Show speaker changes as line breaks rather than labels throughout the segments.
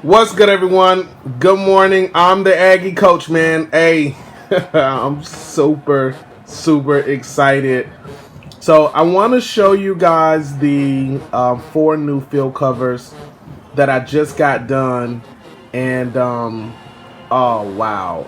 What's good, everyone? Good morning. I'm the Aggie coach, man. Hey, I'm super excited. So I want to show you guys the 4 new field covers that I just got done, and oh wow,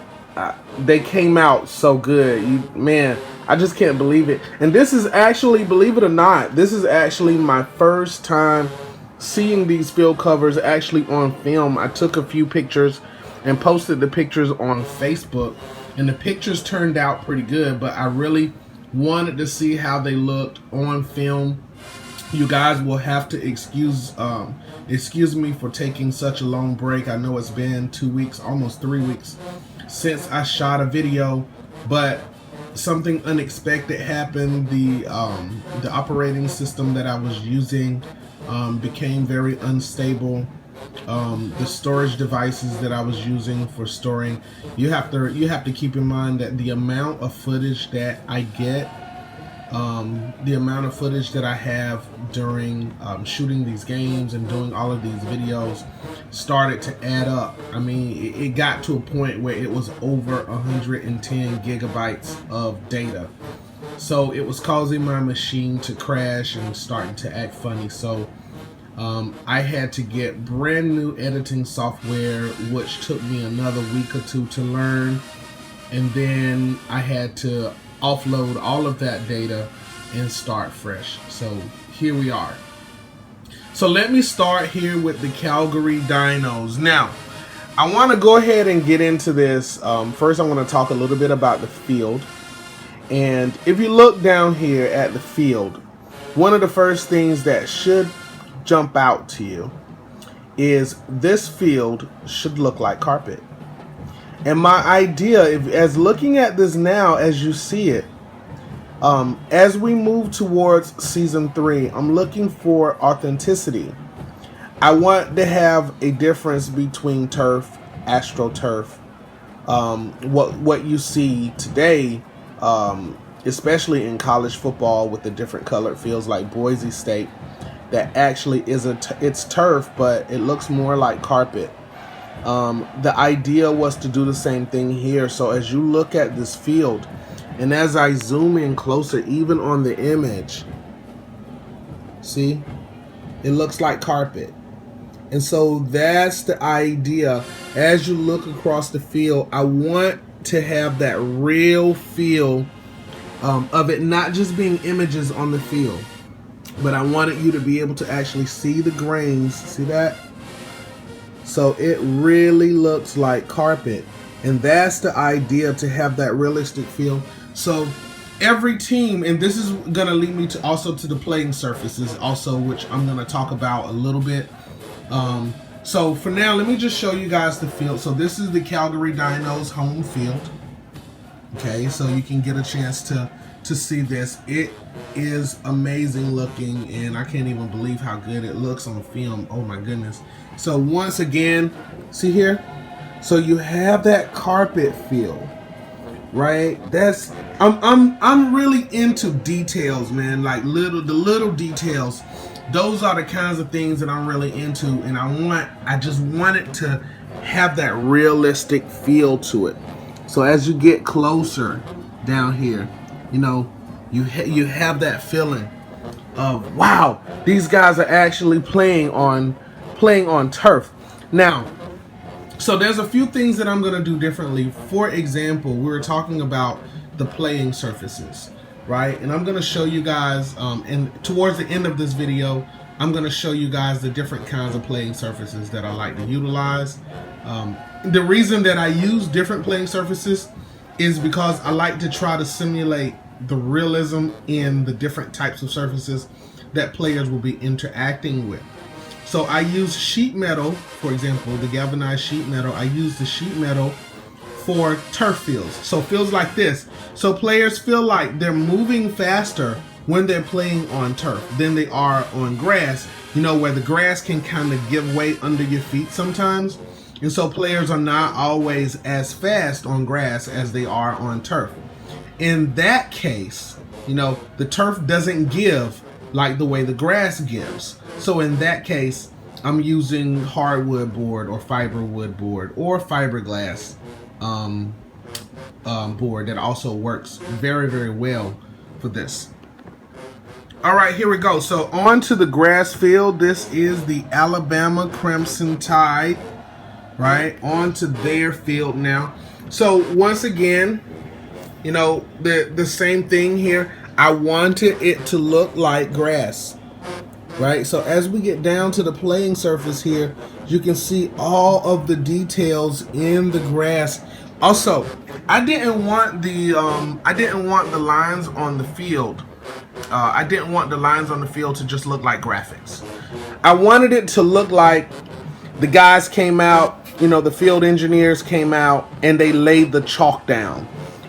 they came out so good. Man, I just can't believe it. And this is actually, believe it or not, this is actually my first time seeing these field covers actually on film. I took a few pictures and posted the pictures on Facebook, and the pictures turned out pretty good, but I really wanted to see how they looked on film. You guys will have to excuse me for taking such a long break. I know it's been 2 weeks, almost 3 weeks since I shot a video, but something unexpected happened. The operating system that I was using became very unstable. The storage devices that I was using for storing, you have to keep in mind that the amount of footage that I get, the amount of footage that I have during shooting these games and doing all of these videos started to add up. I mean, it got to a point where it was over 110 gigabytes of data. So it was causing my machine to crash and starting to act funny. So I had to get brand new editing software, which took me another week or 2 to learn. And then I had to offload all of that data and start fresh. So here we are. So let me start here with the Calgary Dinos. Now, I want to go ahead and get into this. First, I want to talk a little bit about the field. And if you look down here at the field, one of the first things that should jump out to you is this field should look like carpet. And my idea, as looking at this now, as you see it, as we move towards season 3, I'm looking for authenticity. I want to have a difference between turf, AstroTurf, what you see today, especially in college football with the different colored fields like Boise State, that actually it's turf, but it looks more like carpet. The idea was to do the same thing here. So as you look at this field, and as I zoom in closer, even on the image, see, it looks like carpet. And so that's the idea. As you look across the field, I want to have that real feel of it not just being images on the field, but I wanted you to be able to actually see the grains. See that? So it really looks like carpet. And that's the idea, to have that realistic feel. So every team, and this is going to lead me to also to the playing surfaces also, which I'm going to talk about a little bit. So for now, let me just show you guys the field. So this is the Calgary Dinos home field. Okay, so you can get a chance to see this. It is amazing looking, and I can't even believe how good it looks on film. Oh my goodness. So once again, see here, so you have that carpet feel, right? That's I'm really into details, man. Like the little details. Those are the kinds of things that I'm really into, and I just want it to have that realistic feel to it. So as you get closer down here, you know, you have that feeling of, wow, these guys are actually playing on turf. Now, so there's a few things that I'm going to do differently. For example, we were talking about the playing surfaces, right? And I'm going to show you guys, and towards the end of this video, I'm going to show you guys the different kinds of playing surfaces that I like to utilize. The reason that I use different playing surfaces is because I like to try to simulate the realism in the different types of surfaces that players will be interacting with. So I use sheet metal, for example, the galvanized sheet metal. I use the sheet metal for turf fields. So fields like this. So players feel like they're moving faster when they're playing on turf than they are on grass, you know, where the grass can kind of give way under your feet sometimes. And so players are not always as fast on grass as they are on turf. in that case, you know, the turf doesn't give like the way the grass gives. So in that case, I'm using hardwood board or fiberwood board or fiberglass board that also works very, very well for this. All right, here we go. So on to the grass field. This is the Alabama Crimson Tide, right? On to their field now. So once again, you know, the same thing here. I wanted it to look like grass, right? So as we get down to the playing surface here, you can see all of the details in the grass. Also, I didn't want the lines on the field. I didn't want the lines on the field to just look like graphics. I wanted it to look like the guys came out, you know, the field engineers came out and they laid the chalk down.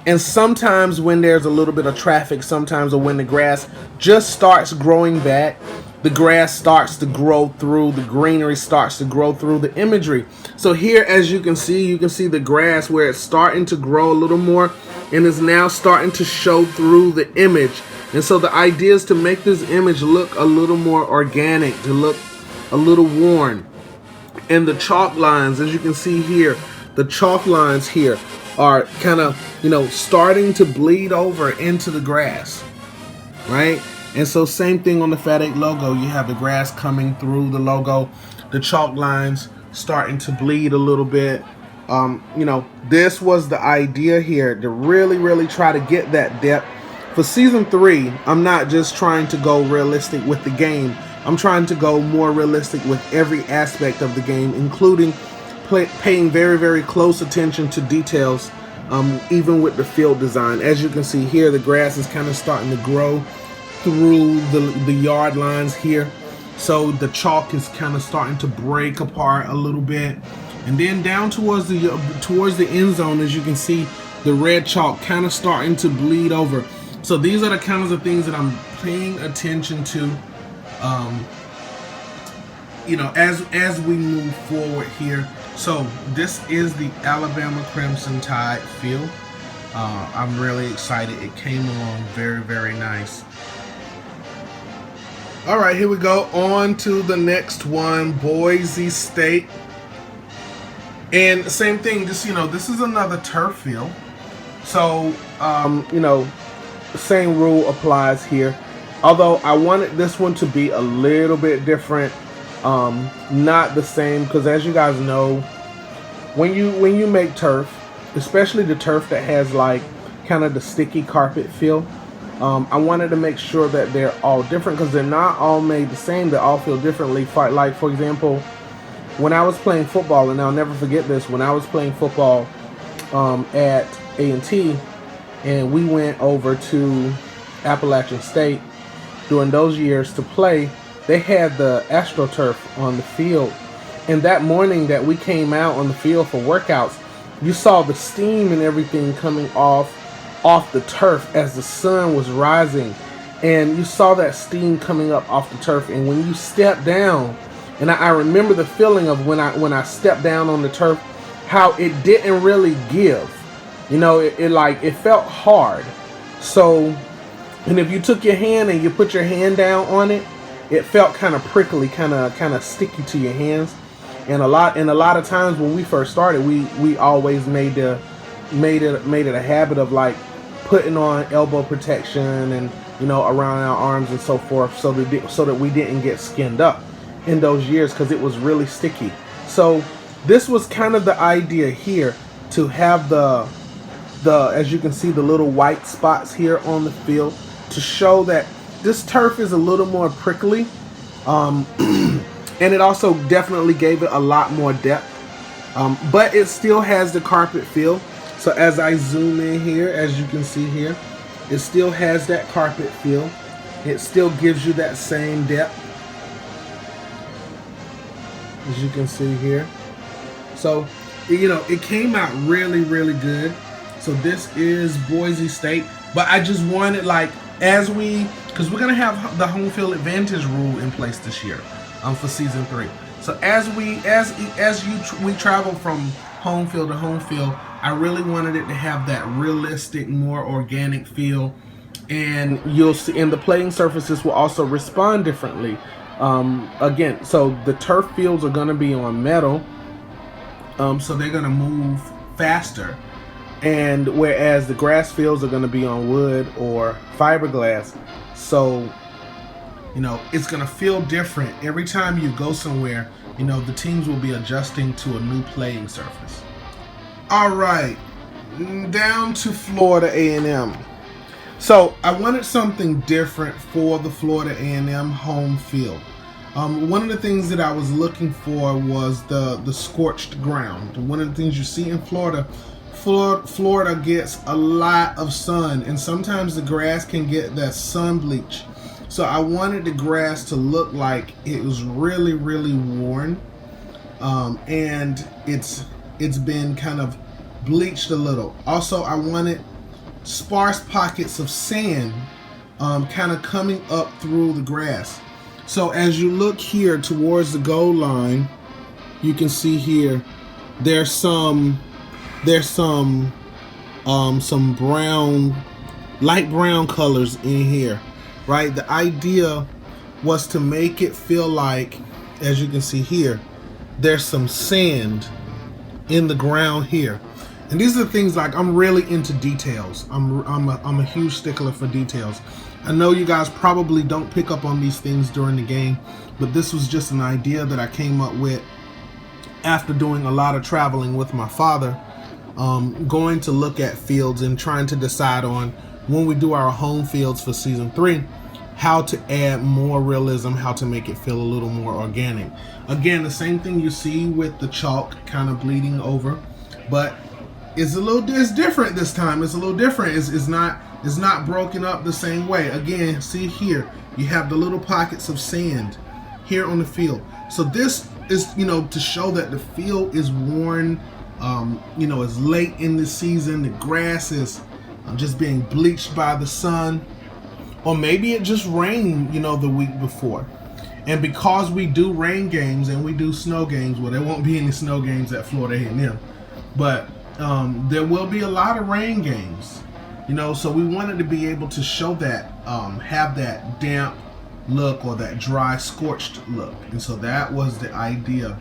And sometimes when there's a little bit of traffic, sometimes, or when the grass just starts growing back, the grass starts to grow through, the greenery starts to grow through the imagery. So here, as you can see the grass where it's starting to grow a little more and is now starting to show through the image. And so the idea is to make this image look a little more organic, to look a little worn. And the chalk lines, as you can see here, the chalk lines here are kind of, you know, starting to bleed over into the grass, right? And so same thing on the FAT8 logo. You have the grass coming through the logo, the chalk lines starting to bleed a little bit. You know, this was the idea here, to really, really try to get that depth. For season 3, I'm not just trying to go realistic with the game. I'm trying to go more realistic with every aspect of the game, including paying very, very close attention to details, even with the field design. As you can see here, the grass is kind of starting to grow through the yard lines here. So the chalk is kind of starting to break apart a little bit. And then down towards the end zone, as you can see, the red chalk kind of starting to bleed over. So these are the kinds of things that I'm paying attention to, you know, as we move forward here. So this is the Alabama Crimson Tide field. I'm really excited. It came along very, very nice. All right, here we go. On to the next one, Boise State. And same thing, just, you know, this is another turf field. So, you know, same rule applies here. Although I wanted this one to be a little bit different. Not the same, because as you guys know, when you make turf, especially the turf that has like kind of the sticky carpet feel, I wanted to make sure that they're all different, because they're not all made the same. They all feel differently. Like, for example, when I was playing football, and I'll never forget this, when I was playing football at A&T, and we went over to Appalachian State during those years to play, they had the AstroTurf on the field. And that morning that we came out on the field for workouts, you saw the steam and everything coming off the turf as the sun was rising. And you saw that steam coming up off the turf. And when you stepped down, and I remember the feeling of when I stepped down on the turf, how it didn't really give. You know, it felt hard. So, and if you took your hand and you put your hand down on it, it felt kind of prickly, kind of sticky to your hands. And a lot of times when we first started, we always made it a habit of like putting on elbow protection and, you know, around our arms and so forth, so that we didn't get skinned up in those years, because it was really sticky. So this was kind of the idea here, to have the as you can see, the little white spots here on the field, to show that this turf is a little more prickly, and it also definitely gave it a lot more depth, but it still has the carpet feel. So as I zoom in here, as you can see here, it still has that carpet feel. It still gives you that same depth, as you can see here. So, you know, it came out really, really good. So this is Boise State, but I just wanted, like, because we're gonna have the home field advantage rule in place this year, for season 3. So as we travel from home field to home field, I really wanted it to have that realistic, more organic feel. And you'll see, and the playing surfaces will also respond differently. Again, so the turf fields are going to be on metal, so they're going to move faster. And whereas the grass fields are going to be on wood or fiberglass, so it's going to feel different every time you go somewhere. The teams will be adjusting to a new playing surface. All right, down to Florida A&M. So I wanted something different for the Florida A&M home field. One of the things that I was looking for was the scorched ground. One of the things you see in Florida gets a lot of sun, and sometimes the grass can get that sun bleach. So I wanted the grass to look like it was really, really worn, and it's been kind of bleached a little. Also, I wanted sparse pockets of sand kind of coming up through the grass. So as you look here towards the goal line, you can see here there's some brown, light brown colors in here, right? The idea was to make it feel like, as you can see here, there's some sand in the ground here. And these are the things, like, I'm really into details. I'm a huge stickler for details. I know you guys probably don't pick up on these things during the game, but this was just an idea that I came up with after doing a lot of traveling with my father, going to look at fields and trying to decide on, when we do our home fields for season 3, how to add more realism, how to make it feel a little more organic. Again, the same thing you see with the chalk kind of bleeding over, but it's different this time. It's a little different. It's not broken up the same way. Again, see here, you have the little pockets of sand here on the field. So this is, to show that the field is worn. It's late in the season. The grass is just being bleached by the sun, or maybe it just rained, the week before. And because we do rain games and we do snow games, well, there won't be any snow games at Florida A&M, but there will be a lot of rain games, so we wanted to be able to show that, have that damp look or that dry, scorched look. And so that was the idea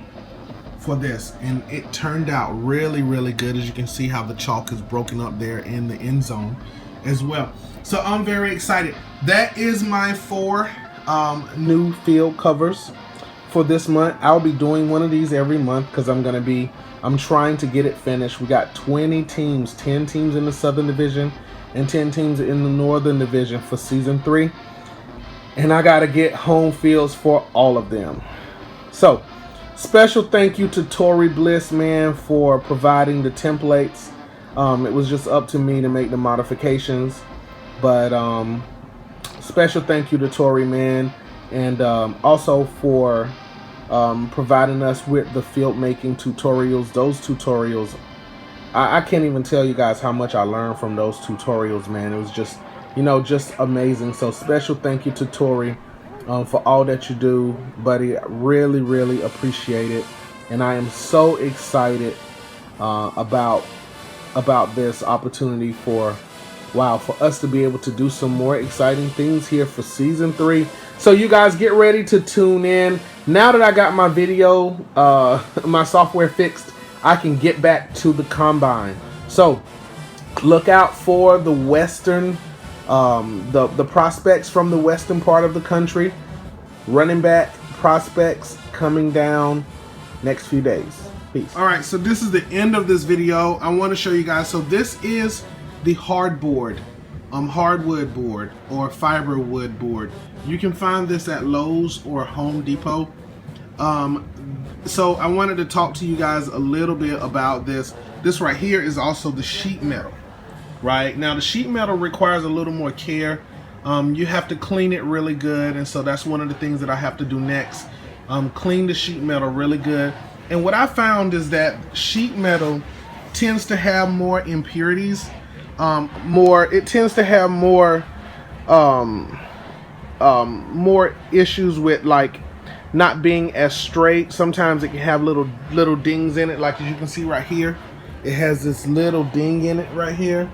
for this, and it turned out really, really good. As you can see how the chalk is broken up there in the end zone as well. So I'm very excited. That is my 4 new field covers for this month. I'll be doing one of these every month because I'm trying to get it finished. We got 20 teams, 10 teams in the Southern Division and 10 teams in the Northern Division for season 3. And I got to get home fields for all of them. So, special thank you to Tori Bliss, man, for providing the templates. It was just up to me to make the modifications. But special thank you to Tori, man. And also for providing us with the field making tutorials. Those tutorials, I can't even tell you guys how much I learned from those tutorials, man. It was just, just amazing. So special thank you to Tori for all that you do, buddy. Really, really appreciate it. And I am so excited about this opportunity for us to be able to do some more exciting things here for season 3. So you guys get ready to tune in. Now that I got my video, my software fixed, I can get back to the combine. So look out for the western, the prospects from the western part of the country. Running back prospects coming down next few days. Peace. All right, so this is the end of this video. I want to show you guys. So this is the hardboard, hardwood board or fiber wood board. You can find this at Lowe's or Home Depot. So I wanted to talk to you guys a little bit about this. This right here is also the sheet metal. Right now, the sheet metal requires a little more care. You have to clean it really good, and so that's one of the things that I have to do next. Clean the sheet metal really good. And what I found is that sheet metal tends to have more impurities. It tends to have more issues with, like, not being as straight. Sometimes it can have little dings in it, like as you can see right here. it has this little ding in it right here.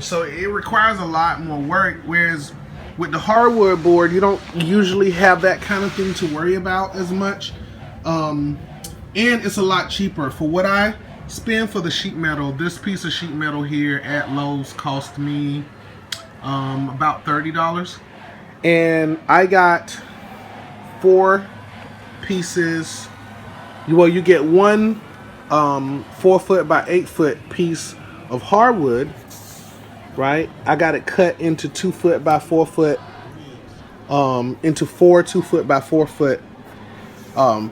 So it requires a lot more work, whereas with the hardwood board, you don't usually have that kind of thing to worry about as much. And it's a lot cheaper. For what I spend for the sheet metal, this piece of sheet metal here at Lowe's cost me about $30. And I got 4 pieces. Well, you get one 4 foot by 8 foot piece of hardwood, right? I got it cut into 2 foot by 4 foot, into 4 2 foot by 4 foot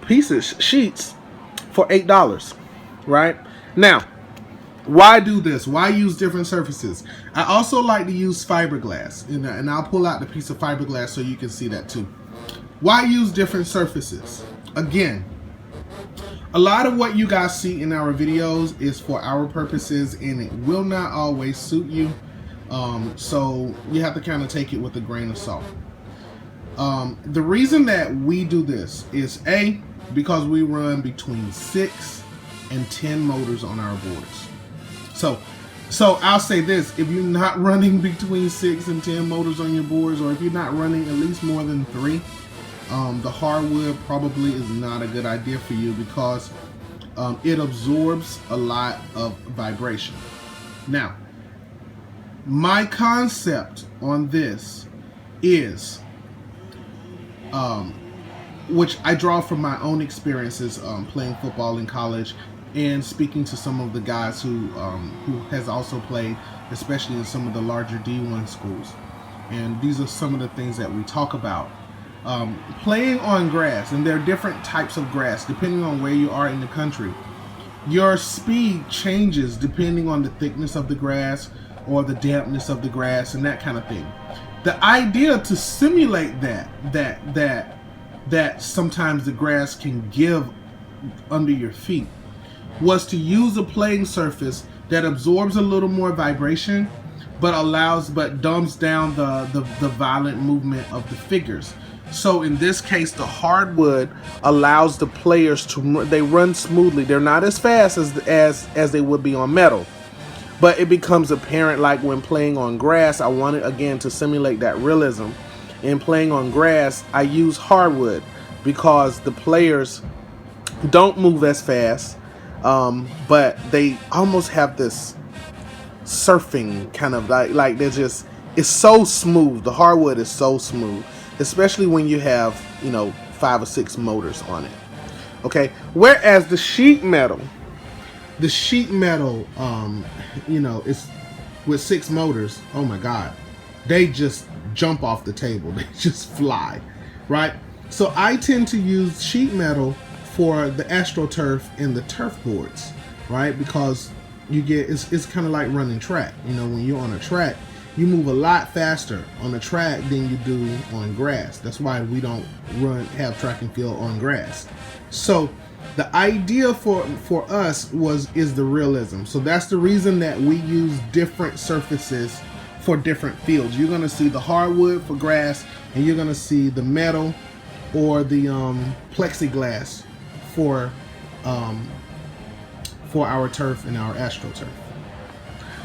pieces, sheets, for $8, right? Now, why do this? Why use different surfaces? I also like to use fiberglass, and I'll pull out the piece of fiberglass so you can see that too. Why use different surfaces? Again, a lot of what you guys see in our videos is for our purposes, and it will not always suit you. So you have to kind of take it with a grain of salt. The reason that we do this is because we run between 6 and 10 motors on our boards. So I'll say this: if you're not running between 6 and 10 motors on your boards, or if you're not running at least more than 3, the hardwood probably is not a good idea for you, because it absorbs a lot of vibration. Now, my concept on this is, which I draw from my own experiences playing football in college, and speaking to some of the guys who has also played, especially in some of the larger D1 schools. And these are some of the things that we talk about. Playing on grass, and there are different types of grass depending on where you are in the country. Your speed changes depending on the thickness of the grass or the dampness of the grass and that kind of thing. The idea to simulate that sometimes the grass can give under your feet was to use a playing surface that absorbs a little more vibration, but dumbs down the violent movement of the figures. So in this case, the hardwood allows the players to run smoothly. They're not as fast as they would be on metal, but it becomes apparent, like when playing on grass. I wanted again to simulate that realism. In playing on grass, I use hardwood because the players don't move as fast, but they almost have this surfing kind of like they're just, it's so smooth. The hardwood is so smooth, especially when you have 5 or 6 motors on it. Okay, whereas the sheet metal, it's with 6 motors. Oh my God, they just jump off the table. They just fly, right? So I tend to use sheet metal for the AstroTurf and the turf boards, right? Because you get, it's kind of like running track. When you're on a track, you move a lot faster on a track than you do on grass. That's why we don't have track and field on grass. So the idea for us is the realism. So that's the reason that we use different surfaces for different fields. You're gonna see the hardwood for grass, and you're gonna see the metal or the plexiglass for our turf and our AstroTurf.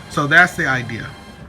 So that's the idea.